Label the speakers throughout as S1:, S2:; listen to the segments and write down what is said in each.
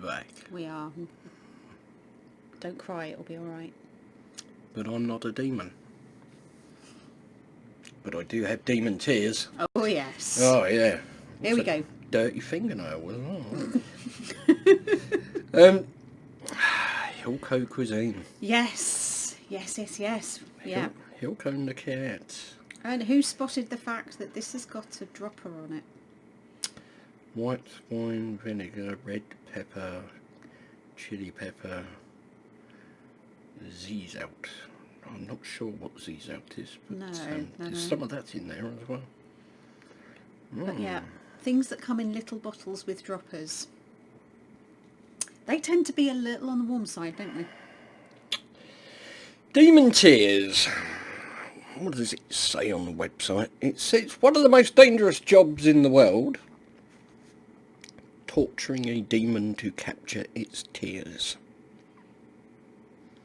S1: we're back.
S2: We are. Don't cry, it'll be alright.
S1: But I'm not a demon. But I do have demon tears.
S2: Oh, yes.
S1: Oh, yeah.
S2: Here we go.
S1: Dirty fingernail as well. Hilko Cuisine.
S2: Yes. Yeah.
S1: Hilko and the cat.
S2: And who spotted the fact that this has got a dropper on it?
S1: White wine vinegar, red pepper, chili pepper, Z's out. I'm not sure what Z's out is, but
S2: No.
S1: there's some of that in there as well.
S2: But yeah, things that come in little bottles with droppers. They tend to be a little on the warm side, don't they?
S1: Demon tears. What does it say on the website? It says one of the most dangerous jobs in the world. Torturing a demon to capture its tears.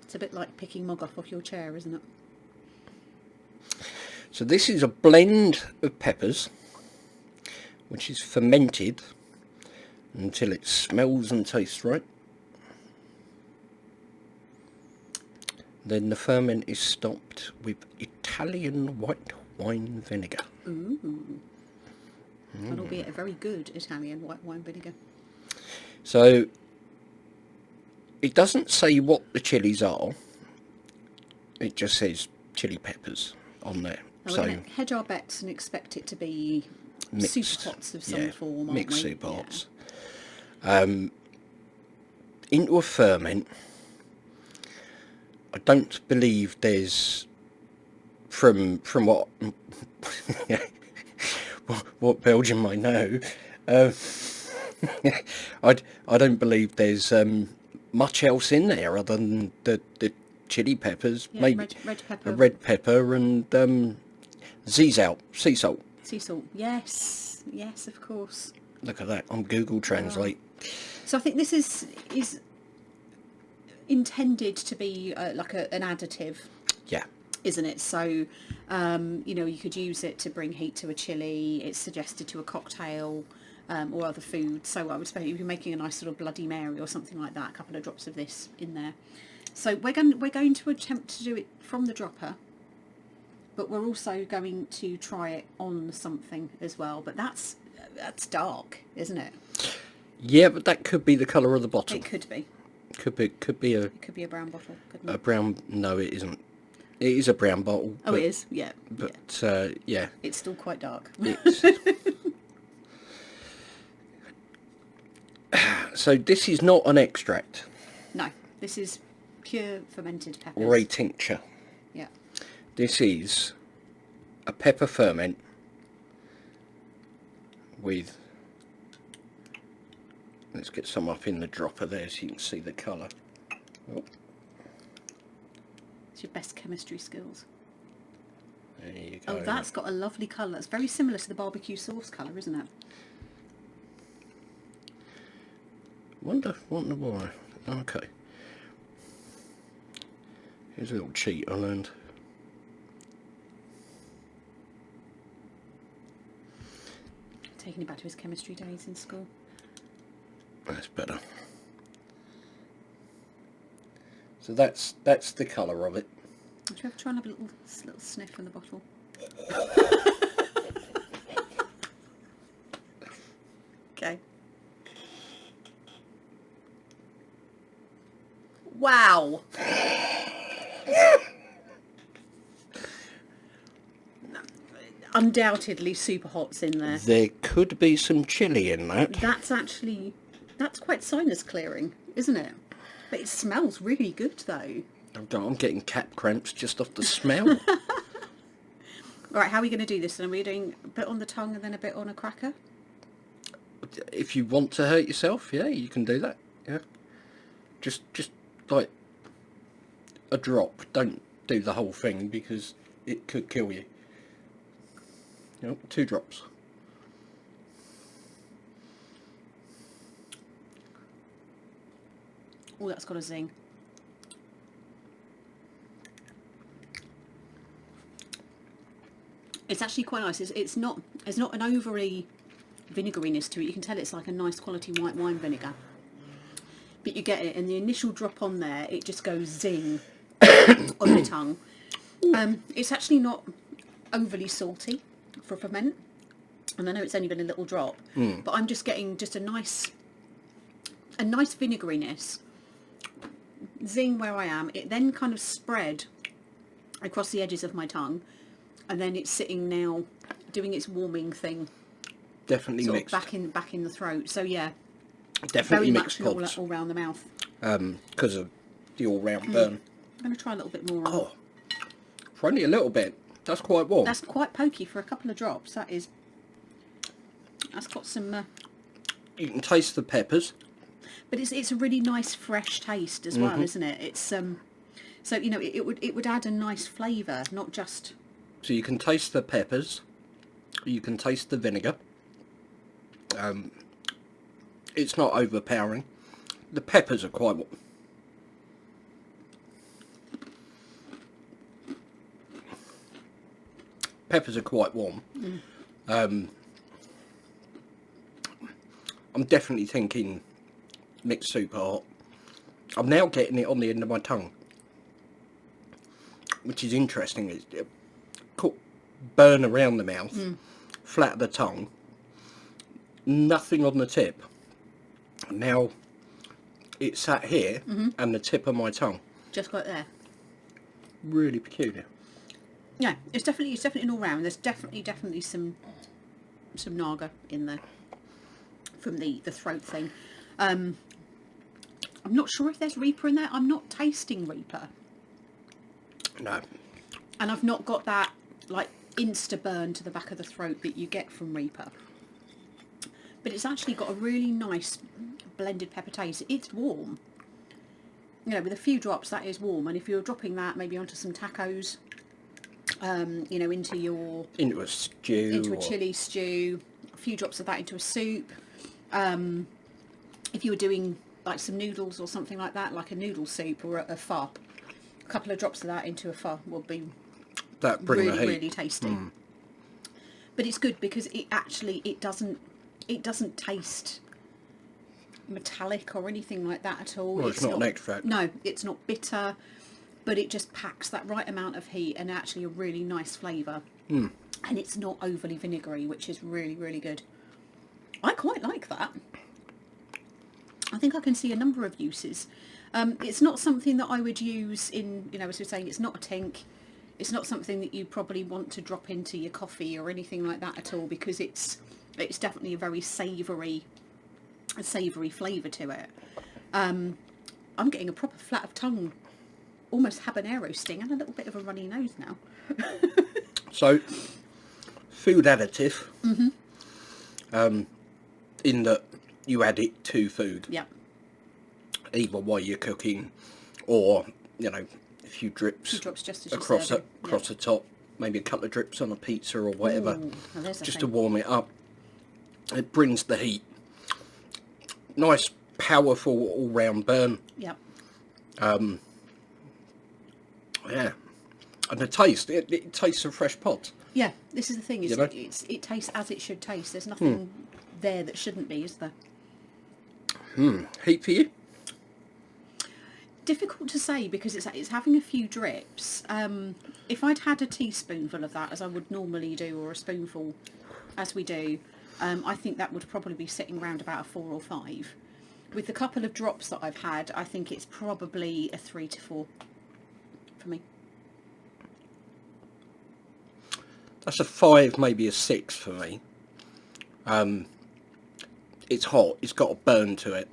S2: It's a bit like picking mug off your chair, isn't it?
S1: So this is a blend of peppers, which is fermented until it smells and tastes right. Then the ferment is stopped with Italian white wine vinegar.
S2: Ooh. And albeit a very good Italian white wine vinegar.
S1: So it doesn't say what the chilies are. It just says chili peppers on there.
S2: We're going to hedge our bets and expect it to be
S1: mixed,
S2: soup pots of some form, aren't
S1: mixed
S2: we?
S1: soup pots. Into a ferment. I don't believe there's, from what what Belgium might know, I don't believe there's much else in there other than the chili peppers,
S2: Yeah,
S1: maybe
S2: red pepper.
S1: a red pepper and sea salt.
S2: Sea salt, yes, of course.
S1: Look at that on Google Translate.
S2: So I think this is intended to be like an additive.
S1: Yeah.
S2: Isn't it? So, you could use it to bring heat to a chili. It's suggested to a cocktail or other food. So I would suppose you'd be making a nice sort of Bloody Mary or something like that. A couple of drops of this in there. So we're going to attempt to do it from the dropper, but we're also going to try it on something as well. But that's dark, isn't it?
S1: Yeah, but that could be the colour of the bottle.
S2: It could be.
S1: Could be
S2: It could be a brown bottle. Couldn't it?
S1: a brown. No, it isn't. It is a brown bottle.
S2: Oh, it is. Yeah.
S1: But yeah.
S2: It's still quite dark.
S1: So this is not an extract.
S2: No, this is pure fermented peppers.
S1: Or a tincture.
S2: Yeah.
S1: This is a pepper ferment with. Let's get some up in the dropper there so you can see the colour. Oh.
S2: It's your best chemistry skills.
S1: There you go.
S2: Oh, that's got a lovely colour. It's very similar to the barbecue sauce colour, isn't it?
S1: Wonder why. Okay. Here's a little cheat I learned.
S2: Taking it back to his chemistry days in school.
S1: That's better. So that's the colour of it.
S2: Should we have to try and have a little sniff from the bottle? Okay. Wow. Undoubtedly super hot's in there.
S1: There could be some chili in that.
S2: That's quite sinus clearing, isn't it? But it smells really good though.
S1: I'm getting cap cramps just off the smell.
S2: Alright, how are we going to do this? And are we doing a bit on the tongue and then a bit on a cracker?
S1: If you want to hurt yourself, yeah, you can do that. Yeah. Just like a drop. Don't do the whole thing because it could kill you. 2 drops.
S2: Oh, that's got a zing. It's actually quite nice. It's not an overly vinegariness to it. You can tell it's like a nice quality white wine vinegar. but you get it, and the initial drop on there, it just goes zing on your tongue. It's actually not overly salty for ferment, and I know it's only been a little drop, but I'm just getting just a nice vinegariness zing where I am. It then kind of spread across the edges of my tongue, and then it's sitting now doing its warming thing.
S1: Definitely
S2: sort
S1: mixed.
S2: of back in the throat. So yeah,
S1: Definitely
S2: very
S1: mixed
S2: much
S1: pods.
S2: all round the mouth.
S1: Because of the all-round burn.
S2: I'm going to try a little bit more on.
S1: Oh, for only a little bit. That's quite warm.
S2: That's quite pokey for a couple of drops. That's got some.
S1: You can taste the peppers.
S2: But it's a really nice fresh taste as well, isn't it? It's so you know it would add a nice flavour, not just.
S1: So you can taste the peppers. You can taste the vinegar. It's not overpowering. The peppers are quite warm. Peppers are quite warm. I'm definitely thinking mixed super hot. I'm now getting it on the end of my tongue, which is interesting. It's burn around the mouth, flat of the tongue, nothing on the tip. Now it's sat here and the tip of my tongue.
S2: Just got there.
S1: Really peculiar.
S2: Yeah, it's definitely an all round. There's definitely some naga in there from the throat thing. I'm not sure if there's Reaper in there. I'm not tasting Reaper.
S1: No.
S2: And I've not got that like insta burn to the back of the throat that you get from Reaper. But it's actually got a really nice blended pepper taste. It's warm. You know, with a few drops that is warm, and if you're dropping that maybe onto some tacos, you know, into
S1: a stew.
S2: Into a chilli stew, a few drops of that into a soup. If you were doing like some noodles or something like that, like a noodle soup or a pho, a couple of drops of that into a pho will be really tasty. But it's good because it doesn't taste metallic or anything like that at all.
S1: Well, it's not an extract.
S2: No, it's not bitter, but it just packs that right amount of heat and actually a really nice flavour. And it's not overly vinegary, which is really, really good. I quite like that. I think I can see a number of uses. It's not something that I would use in, you know, as we're saying, it's not a tink. It's not something that you probably want to drop into your coffee or anything like that at all, because it's definitely a very savoury flavour to it. I'm getting a proper flat of tongue, almost habanero sting, and a little bit of a runny nose now.
S1: So, food additive. In that you add it to food.
S2: Yep.
S1: Either while you're cooking, or you know, a few drips
S2: Just as you're
S1: across
S2: serving.
S1: the top. Maybe a couple of drips on a pizza or whatever,
S2: Ooh, now there's a
S1: just
S2: thing.
S1: to warm it up. It brings the heat. Nice, powerful, all-round burn.
S2: Yep.
S1: Yeah, and the taste. It tastes of fresh pot.
S2: Yeah, this is the thing.
S1: You know?
S2: It tastes as it should taste. There's nothing there that shouldn't be, is there?
S1: Heat for you?
S2: Difficult to say because it's having a few drips. If I'd had a teaspoonful of that, as I would normally do, or a spoonful, as we do, I think that would probably be sitting around about a 4 or 5. With the couple of drops that I've had, I think it's probably a 3 to 4 for me.
S1: That's a 5, maybe a 6 for me. It's hot. It's got a burn to it.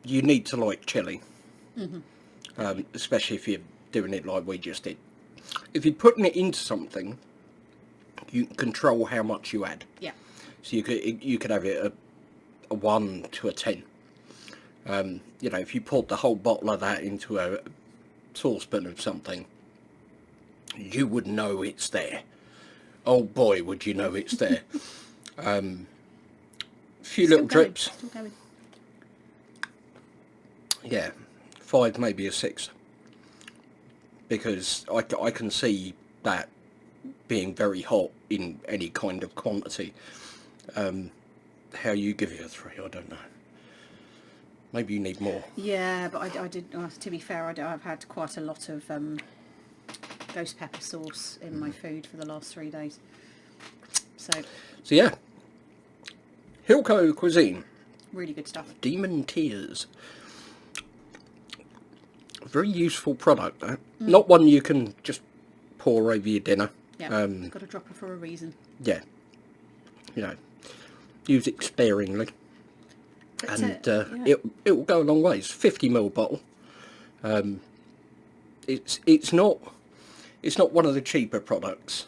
S1: You need to like chili, especially if you're doing it like we just did. If you're putting it into something, you can control how much you add.
S2: Yeah.
S1: So you could have it a 1 to a 10. You know, if you poured the whole bottle of that into a saucepan of something, you would know it's there. Oh boy, would you know it's there. Few little drips.
S2: Still going.
S1: Yeah, 5, maybe a 6. Because I can see that being very hot in any kind of quantity. How you give it a 3, I don't know. Maybe you need more.
S2: Yeah, but I did. To be fair, I've had quite a lot of ghost pepper sauce in my food for the last 3 days. So
S1: yeah, Hilko Cuisine.
S2: really good stuff.
S1: Demon Tears. Very useful product, though. Not one you can just pour over your dinner.
S2: Yeah, got a dropper for a reason.
S1: Yeah. You know, use it sparingly.
S2: But,
S1: And
S2: yeah.
S1: it will go a long way. It's a 50ml bottle. It's not one of the cheaper products,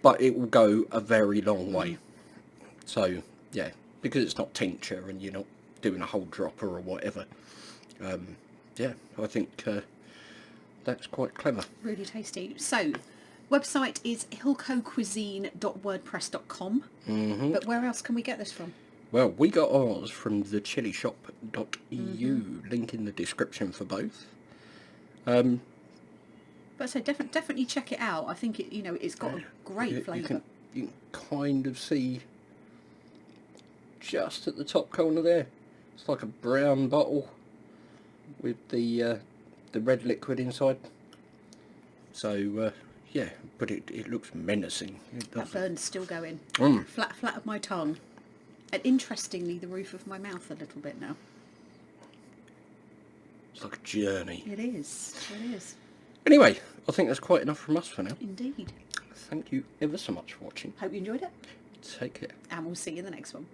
S1: but it will go a very long way. So yeah, because it's not tincture and you're not doing a whole dropper or whatever. Yeah, I think that's quite clever.
S2: Really tasty. So, website is hilkocuisine.wordpress.com. But where else can we get this from?
S1: Well, we got ours from the chillishop.eu. Link in the description for both.
S2: But so definitely check it out. I think it's got a great flavour.
S1: You can kind of see just at the top corner there. It's like a brown bottle with the red liquid inside. So yeah, but it looks menacing.
S2: That burn's still going.
S1: Mm.
S2: Flat of my tongue. And interestingly, the roof of my mouth a little bit now.
S1: It's like a journey.
S2: It is. It is.
S1: Anyway, I think that's quite enough from us for now.
S2: Indeed.
S1: Thank you ever so much for watching.
S2: Hope you enjoyed it.
S1: Take care.
S2: And we'll see you in the next one.